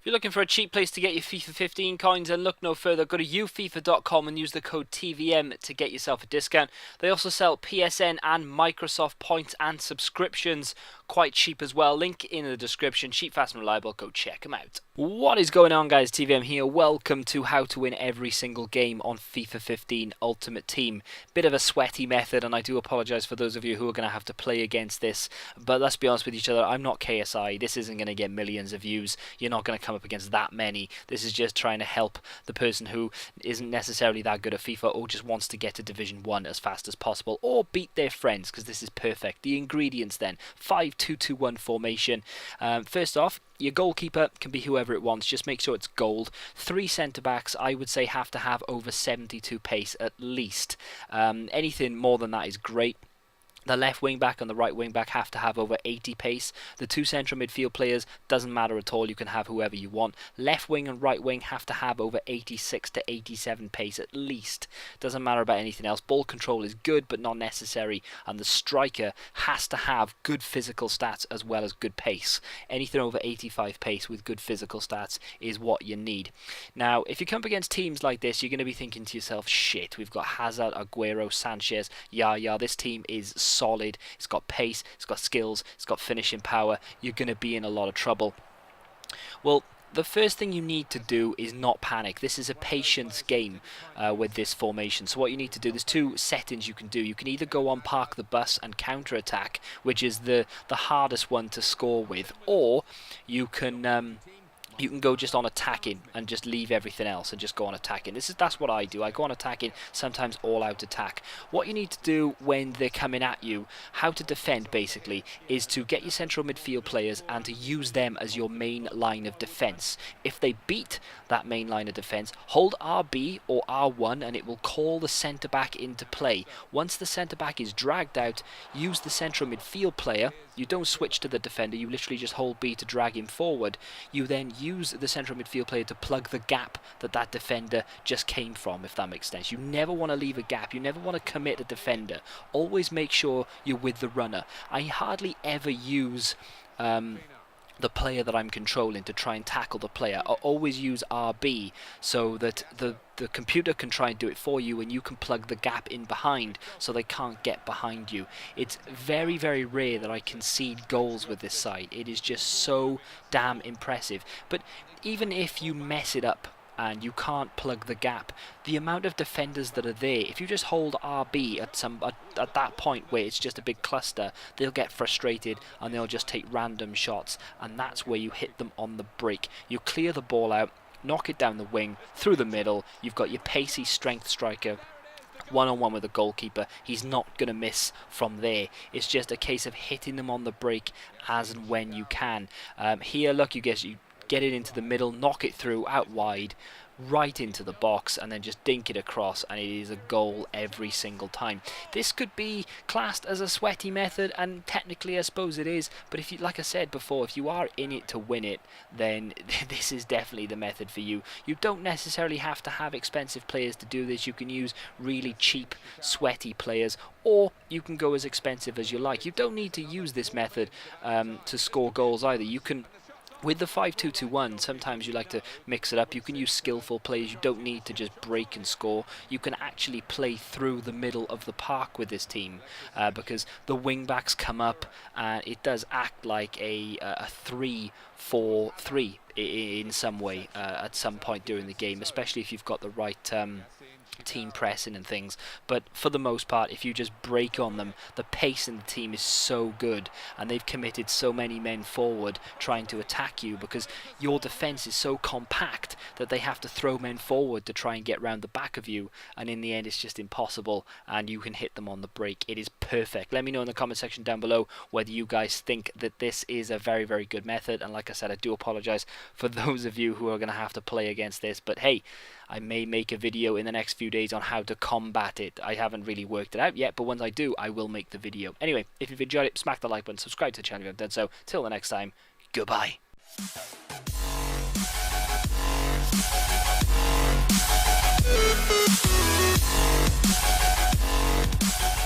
If you're looking for a cheap place to get your FIFA 15 coins, then look no further. Go to ufifa.com and use the code TVM to get yourself a discount. They also sell PSN and Microsoft points and subscriptions quite cheap as well. Link in the description. Cheap, fast and reliable. Go check them out. What is going on, guys? TVM here. Welcome to how to win every single game on FIFA 15 Ultimate Team. Bit of a sweaty method, and I do apologise for those of you who are going to have to play against this. But let's be honest with each other. I'm not KSI. This isn't going to get millions of views. You're not going to come up against that many. This is just trying to help the person who isn't necessarily that good at FIFA or just wants to get to Division 1 as fast as possible or beat their friends, because this is perfect. The ingredients then: 5-2-2-1 formation. First off, your goalkeeper can be whoever it wants. Just make sure it's gold. 3 centre-backs, I would say, have to have over 72 pace at least. Anything more than that is great. The left wing back and the right wing back have to have over 80 pace. The 2 central midfield players, doesn't matter at all, you can have whoever you want. Left wing and right wing have to have over 86 to 87 pace at least. Doesn't matter about anything else. Ball control is good but not necessary, and the striker has to have good physical stats as well as good pace. Anything over 85 pace with good physical stats is what you need. Now, if you come up against teams like this, you're going to be thinking to yourself, shit, we've got Hazard, Aguero, Sanchez, yeah, this team is solid, it's got pace, it's got skills, it's got finishing power. You're going to be in a lot of trouble. Well, the first thing you need to do is not panic. This is a patience game with this formation. So what you need to do, there's 2 settings you can do. You can either go on park the bus and counter-attack, which is the hardest one to score with, or you can go just on attacking and just leave everything else and just go on attacking. That's what I do. I go on attacking, sometimes all out attack. What you need to do when they're coming at you, how to defend basically, is to get your central midfield players and to use them as your main line of defense. If they beat that main line of defense, hold RB or R1 and it will call the centre back into play. Once the centre back is dragged out, use the central midfield player. You don't switch to the defender, you literally just hold B to drag him forward. You then use the central midfield player to plug the gap that defender just came from, if that makes sense. You never want to leave a gap, you never want to commit a defender. Always make sure you're with the runner. I hardly ever use the player that I'm controlling to try and tackle the player. I always use RB so that the computer can try and do it for you and you can plug the gap in behind so they can't get behind you. It's very, very rare that I concede goals with this side. It is just so damn impressive. But even if you mess it up and you can't plug the gap, the amount of defenders that are there, if you just hold RB at that point where it's just a big cluster, they'll get frustrated and they'll just take random shots, and that's where you hit them on the break. You clear the ball out, knock it down the wing, through the middle. You've got your pacey strength striker one-on-one with the goalkeeper. He's not going to miss from there. It's just a case of hitting them on the break as and when you can. Here, look, you get it into the middle, knock it through, out wide, right into the box, and then just dink it across, and it is a goal every single time. This could be classed as a sweaty method, and technically I suppose it is, but if you, like I said before, if you are in it to win it, then this is definitely the method for you. You don't necessarily have to have expensive players to do this. You can use really cheap, sweaty players, or you can go as expensive as you like. You don't need to use this method to score goals either. You can, with the 5-2-2-1, sometimes you like to mix it up. You can use skillful players. You don't need to just break and score. You can actually play through the middle of the park with this team because the wing backs come up and it does act like a 3-4-3 in some way at some point during the game, especially if you've got the right team pressing and things. But for the most part, if you just break on them, the pace in the team is so good, and they've committed so many men forward trying to attack you because your defense is so compact that they have to throw men forward to try and get round the back of you, and in the end it's just impossible, and you can hit them on the break. It is perfect. Let me know in the comment section down below whether you guys think that this is a very, very good method, and like I said, I do apologize for those of you who are going to have to play against this, but hey, I may make a video in the next few days on how to combat it. I haven't really worked it out yet, but once I do, I will make the video. Anyway, if you've enjoyed it, smack the like button, subscribe to the channel if you haven't done so. Till the next time, goodbye.